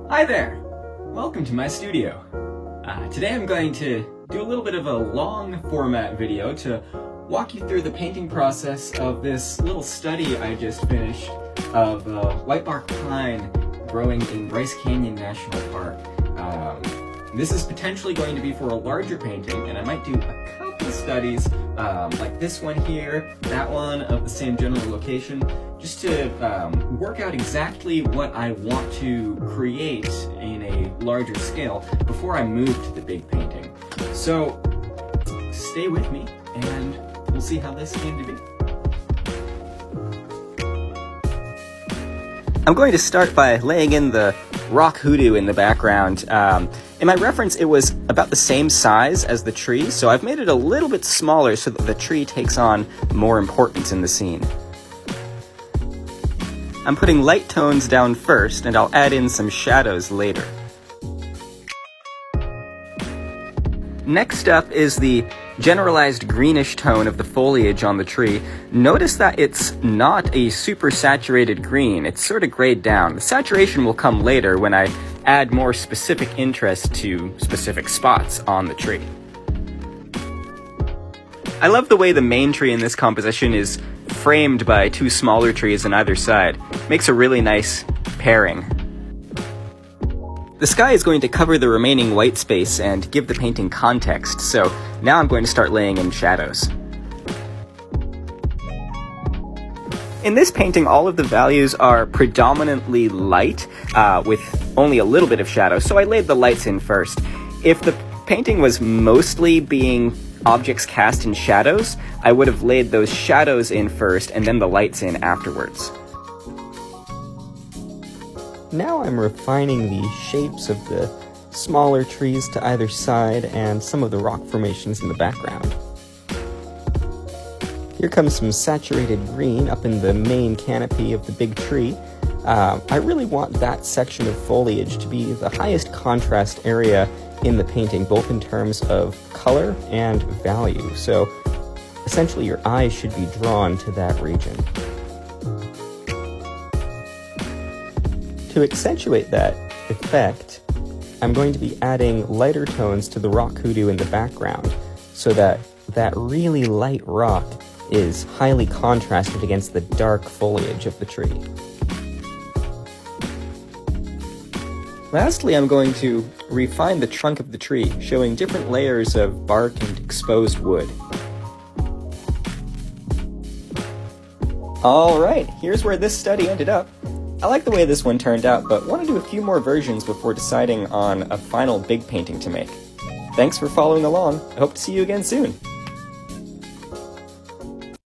Hi there! Welcome to my studio. Today I'm going to do a little bit of a long format video to walk you through the painting process of this little study I just finished of white bark pine growing in Bryce Canyon National Park. This is potentially going to be for a larger painting, and I might do a couple studies like this one here, that one of the same general location, just to work out exactly what I want to create in a larger scale before I move to the big painting. So stay with me and we'll see how this came to be. I'm going to start by laying in the rock hoodoo in the background. In my reference, it was about the same size as the tree, so I've made it a little bit smaller so that the tree takes on more importance in the scene. I'm putting light tones down first, and I'll add in some shadows later. Next up is the generalized greenish tone of the foliage on the tree. Notice that it's not a super saturated green, it's sort of grayed down. The saturation will come later when I add more specific interest to specific spots on the tree. I love the way the main tree in this composition is framed by two smaller trees on either side. Makes a really nice pairing. The sky is going to cover the remaining white space and give the painting context, so now I'm going to start laying in shadows. In this painting, all of the values are predominantly light, with only a little bit of shadow, so I laid the lights in first. If the painting was mostly being objects cast in shadows, I would have laid those shadows in first and then the lights in afterwards. Now I'm refining the shapes of the smaller trees to either side and some of the rock formations in the background. Here comes some saturated green up in the main canopy of the big tree. I really want that section of foliage to be the highest contrast area in the painting, both in terms of color and value. So essentially your eye should be drawn to that region. To accentuate that effect, I'm going to be adding lighter tones to the rock hoodoo in the background so that that really light rock is highly contrasted against the dark foliage of the tree. Lastly, I'm going to refine the trunk of the tree, showing different layers of bark and exposed wood. Alright, here's where this study ended up. I like the way this one turned out, but want to do a few more versions before deciding on a final big painting to make. Thanks for following along. I hope to see you again soon.